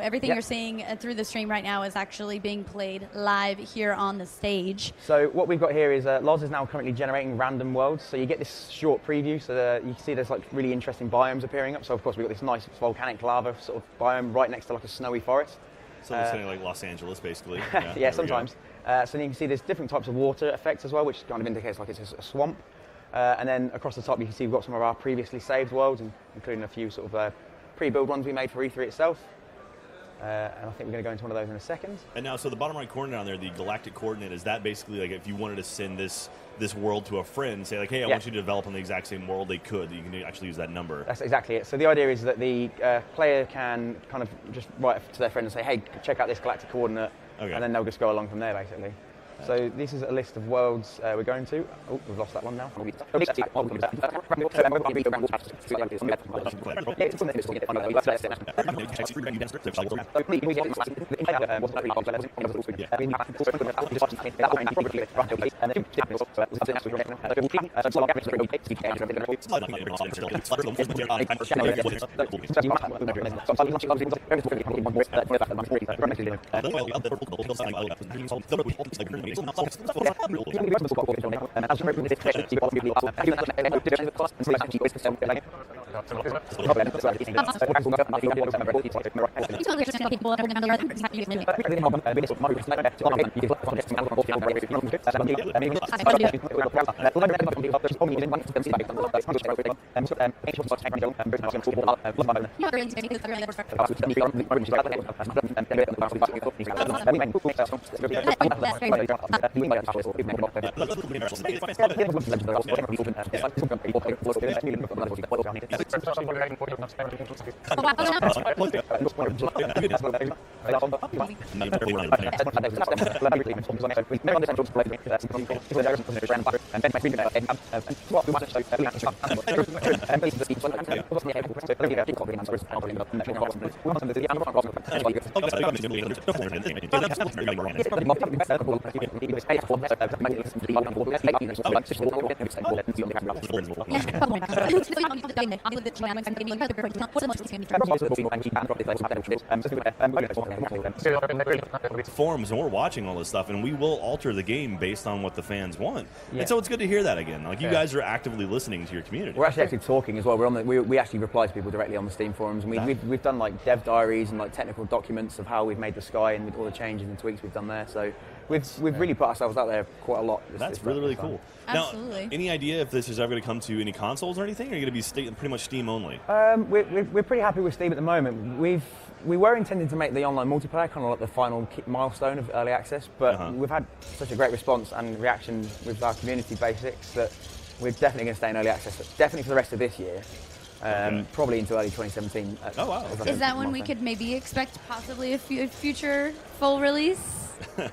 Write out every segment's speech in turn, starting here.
everything you're seeing through the stream right now is actually being played live here on the stage. So what we've got here is Loz is now currently generating random worlds. So you get this short preview. So you can see there's like really interesting biomes appearing up. So of course we've got this nice volcanic lava sort of biome right next to like a snowy forest. So it's something like Los Angeles, basically. Yeah, sometimes. So you can see there's different types of water effects as well, which kind of indicates like it's a swamp. And then across the top you can see we've got some of our previously saved worlds, including a few sort of pre-build ones we made for E3 itself. And I think we're going to go into one of those in a second. And now, so the bottom right corner down there, the galactic coordinate, is that basically like if you wanted to send this world to a friend, say like, hey, I want you to develop on the exact same world, they could. You can actually use that number. That's exactly it. So the idea is that the player can kind of just write to their friend and say, hey, check out this galactic coordinate, and then they'll just go along from there, basically. So this is a list of worlds we're going to. Oh, we've lost that one now. Forums, and we're watching all this stuff, and we will alter the game based on what the fans want. And so it's good to hear that again. Like you guys are actively listening to your community. We're actually talking as well. We're on we actually reply to people directly on the Steam forums, and we've done like dev diaries and like technical documents of how we've made the sky and with all the changes and tweaks we've done there. So we've really put ourselves out there quite a lot. That's really cool. Absolutely. Now, any idea if this is ever going to come to any consoles or anything? Or are you going to be pretty much Steam only? We're pretty happy with Steam at the moment. We were intending to make the online multiplayer kind of like the final milestone of early access, but we've had such a great response and reaction with our community basics that we're definitely going to stay in early access, definitely for the rest of this year. Probably into early 2017. Oh wow! Is that when we could maybe expect possibly a future full release?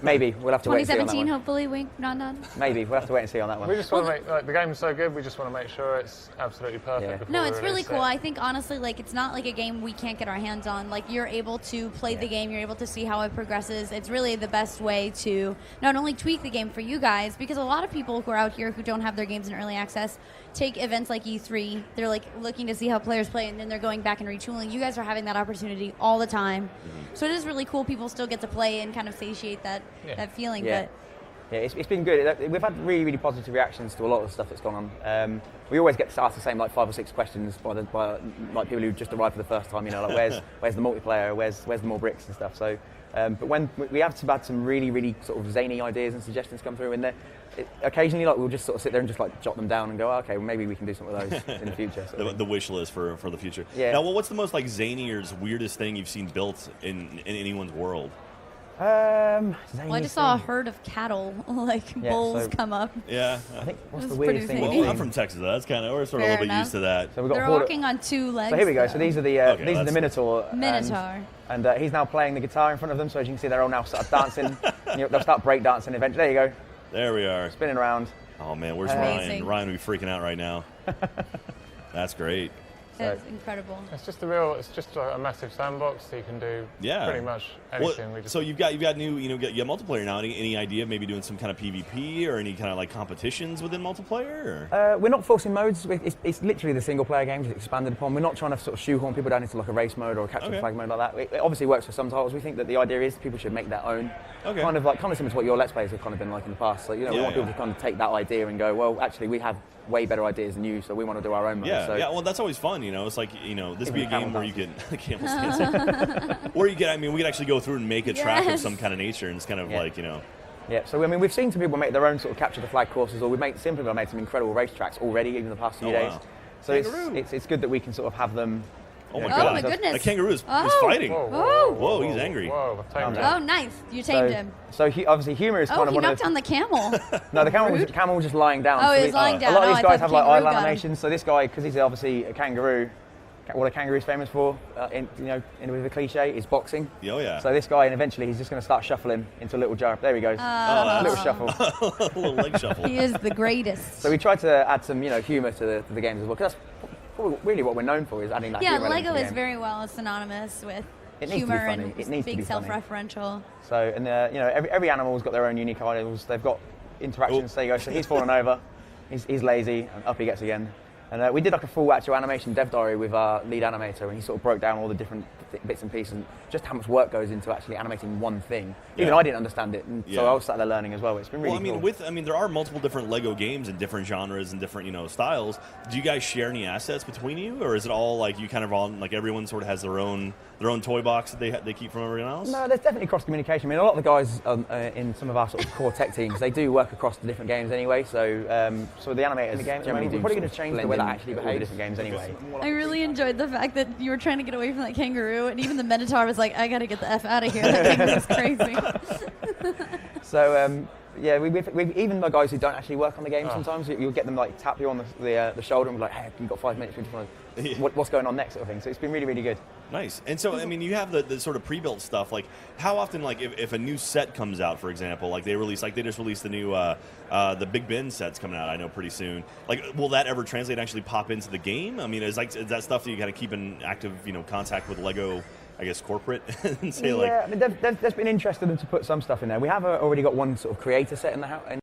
Maybe we'll have to wait and see on that 2017, one. hopefully. Wink, nod. Maybe we'll have to wait and see on that one. We just want to make the game's so good. We just want to make sure it's absolutely perfect. No, it's really cool. I think honestly, like it's not like a game we can't get our hands on. Like you're able to play the game, you're able to see how it progresses. It's really the best way to not only tweak the game for you guys, because a lot of people who are out here who don't have their games in early access take events like E3. They're like looking to see how players play, and then they're going back and retooling. You guys are having that opportunity all the time, so it is really cool. People still get to play and kind of satiate that feeling. Yeah. It's been good. We've had really, really positive reactions to a lot of the stuff that's gone on. We always get asked the same like 5 or 6 questions by like people who just arrived for the first time. You know, like where's the multiplayer? Where's the more bricks and stuff. So, but when we have had some really, really sort of zany ideas and suggestions come through in there. Occasionally, like we'll just sort of sit there and just like jot them down and go, oh, okay, well maybe we can do some of those in the future. The wish list for the future. Yeah. Now, what's the most like zany or weirdest thing you've seen built in anyone's world? Well, I just saw a herd of cattle, bulls come up. Yeah. I think what's the weirdest thing? Well, I'm from Texas. That's kind of we're sort of a little bit used to that. So we've got They're walking on 2 legs. So here we go. So these are the Minotaur. And he's now playing the guitar in front of them. So as you can see, they're all now start dancing. They'll start break dancing eventually. There you go. There we are. Spinning around. Oh man, where's Ryan? Ryan will be freaking out right now. That's great. It's incredible. It's just a massive sandbox, so you can do pretty much anything. So you've got new, you have multiplayer now. Any idea of maybe doing some kind of PvP or any kind of like competitions within multiplayer? We're not forcing modes. It's literally the single player game, just expanded upon. We're not trying to sort of shoehorn people down into like a race mode or a capture the flag mode like that. It obviously works for some titles. We think that the idea is people should make their own. Kind of similar to what your Let's Plays have kind of been like in the past. So we want people to kind of take that idea and go, well, actually we have way better ideas than you, so we want to do our own mode. Well, that's always fun, It's like, this would be a game where you can, I can't stand or we could actually go through and make a track of some kind of nature, and it's kind of like, Yeah, so we've seen some people make their own sort of capture the flag courses, or we've made some incredible racetracks already, even the past few days. Wow. So it's good that we can sort of have them. Oh my goodness! A kangaroo is fighting. Whoa, he's angry. Whoa, tamed him. Oh, nice! You tamed him. So obviously humor is kind of one of knocked down the camel. No, the camel was just lying down. Oh, he was lying down. A lot of these guys have like idle animations. So this guy, because he's obviously a kangaroo, what a kangaroo is famous for, with a cliche, is boxing. Oh yeah. So this guy, and eventually he's just going to start shuffling into a little jar. There he goes. A little shuffle. A little leg shuffle. He is the greatest. So we tried to add some, humor to the games as well, because that's really what we're known for, is adding that humor. Yeah, Lego is very well synonymous with humor and being self-referential. So, and every animal's got their own unique idols. They've got interactions. There you go. So he's fallen over. He's lazy, and up he gets again. And we did like a full actual animation dev diary with our lead animator, and he sort of broke down all the different bits and pieces and just how much work goes into actually animating one thing. Even I didn't understand it, and so I was sat there learning as well. It's been really cool. There are multiple different Lego games in different genres and different styles. Do you guys share any assets between you, or is it all like you kind of like everyone sort of has their own toy box that they keep from everyone else? No, there's definitely cross communication. I mean, a lot of the guys in some of our sort of core tech teams, they do work across the different games anyway. So the animators generally do. We're probably going to change the way that actually behaves. Different games anyway. I really enjoyed the fact that you were trying to get away from that kangaroo, and even the Minotaur was like, I gotta get the F out of here. That kangaroo's crazy. So, we've even the guys who don't actually work on the game sometimes, you'll get them like tap you on the shoulder and be like, hey, you've got 5 minutes, what's going on next sort of thing. So it's been really, really good. Nice. And so, you have the sort of pre-built stuff. Like, how often, like, if a new set comes out, for example, like they just released the new, the Big Ben set's coming out, I know, pretty soon. Like, will that ever translate and actually pop into the game? Is that stuff that you kind of keep in active, contact with Lego, I guess, corporate and say there's been interest in them to put some stuff in there. We have already got one sort of creator set in the house.